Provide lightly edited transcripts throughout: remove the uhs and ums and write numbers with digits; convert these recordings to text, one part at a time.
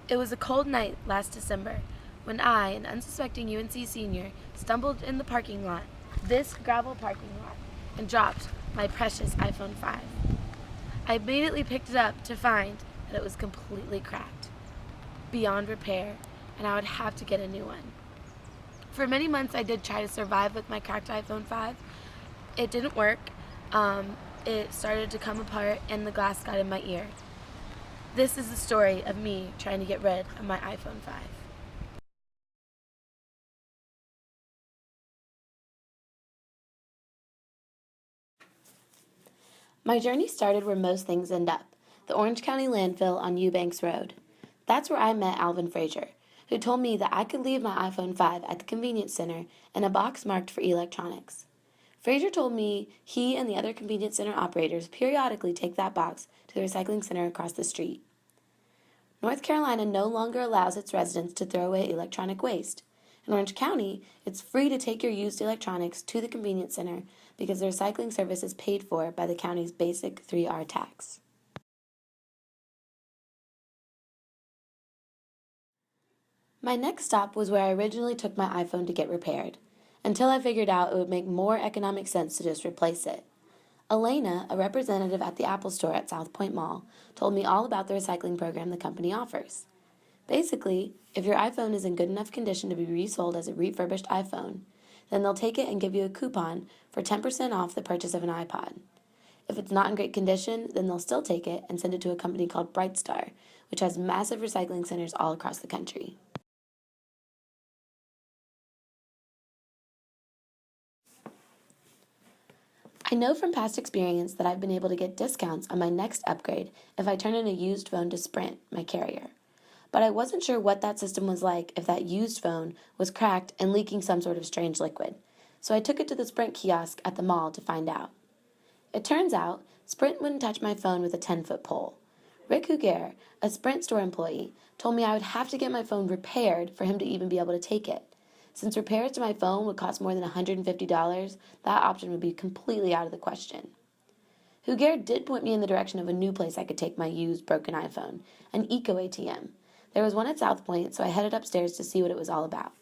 It was a cold night last December when I, an unsuspecting UNC senior, stumbled in the parking lot, this gravel parking lot, and dropped my precious iPhone 5. I immediately picked it up to find that it was completely cracked, beyond repair, and I would have to get a new one. For many months I did try to survive with my cracked iPhone 5. It didn't work. It started to come apart and the glass got in my ear. This is the story of me trying to get rid of my iPhone 5. My journey started where most things end up, the Orange County landfill on Eubanks Road. That's where I met Alvin Frazier, who told me that I could leave my iPhone 5 at the convenience center in a box marked for electronics. Frazier told me he and the other convenience center operators periodically take that box to the recycling center across the street. North Carolina no longer allows its residents to throw away electronic waste. In Orange County, it's free to take your used electronics to the convenience center because the recycling service is paid for by the county's basic 3R tax. My next stop was where I originally took my iPhone to get repaired, until I figured out it would make more economic sense to just replace it. Elena, a representative at the Apple store at South Point Mall, told me all about the recycling program the company offers. Basically, if your iPhone is in good enough condition to be resold as a refurbished iPhone, then they'll take it and give you a coupon for 10% off the purchase of an iPod. If it's not in great condition, then they'll still take it and send it to a company called Brightstar, which has massive recycling centers all across the country. I know from past experience that I've been able to get discounts on my next upgrade if I turn in a used phone to Sprint, my carrier. But I wasn't sure what that system was like if that used phone was cracked and leaking some sort of strange liquid. So I took it to the Sprint kiosk at the mall to find out. It turns out Sprint wouldn't touch my phone with a 10-foot pole. Rick Huger, a Sprint store employee, told me I would have to get my phone repaired for him to even be able to take it. Since repairs to my phone would cost more than $150, that option would be completely out of the question. Huger did point me in the direction of a new place I could take my used, broken iPhone, an Eco ATM. There was one at South Point, so I headed upstairs to see what it was all about.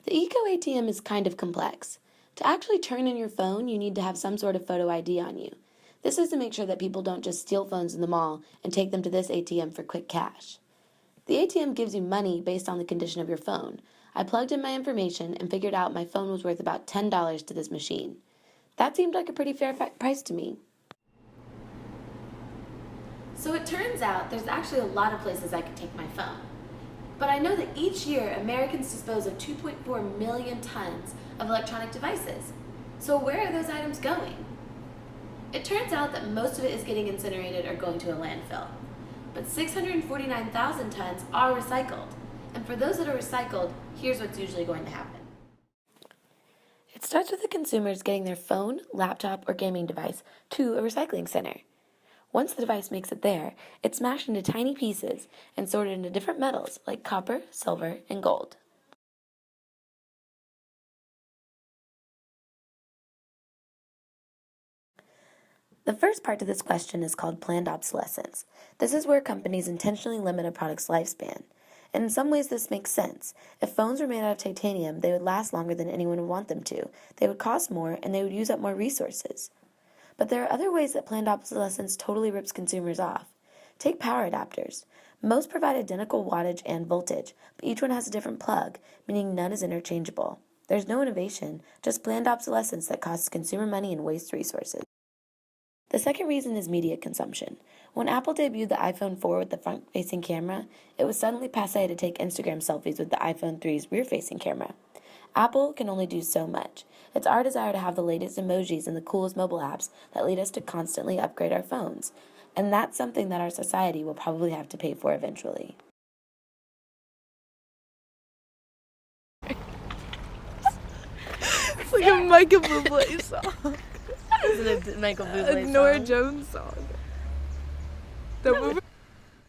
The Eco ATM is kind of complex. To actually turn in your phone, you need to have some sort of photo ID on you. This is to make sure that people don't just steal phones in the mall and take them to this ATM for quick cash. The ATM gives you money based on the condition of your phone. I plugged in my information and figured out my phone was worth about $10 to this machine. That seemed like a pretty fair price to me. So it turns out there's actually a lot of places I could take my phone. But I know that each year Americans dispose of 2.4 million tons of electronic devices. So where are those items going? It turns out that most of it is getting incinerated or going to a landfill. But 649,000 tons are recycled. And for those that are recycled, here's what's usually going to happen. It starts with the consumers getting their phone, laptop, or gaming device to a recycling center. Once the device makes it there, it's smashed into tiny pieces and sorted into different metals like copper, silver, and gold. The first part to this question is called planned obsolescence. This is where companies intentionally limit a product's lifespan. And in some ways this makes sense. If phones were made out of titanium, they would last longer than anyone would want them to. They would cost more, and they would use up more resources. But there are other ways that planned obsolescence totally rips consumers off. Take power adapters. Most provide identical wattage and voltage, but each one has a different plug, meaning none is interchangeable. There's no innovation, just planned obsolescence that costs consumer money and wastes resources. The second reason is media consumption. When Apple debuted the iPhone 4 with the front-facing camera, it was suddenly passé to take Instagram selfies with the iPhone 3's rear-facing camera. Apple can only do so much. It's our desire to have the latest emojis and the coolest mobile apps that lead us to constantly upgrade our phones. And that's something that our society will probably have to pay for eventually. It's like a Michael Bublé song. Isn't it Michael Bublé's A Nora song? Jones song. The movie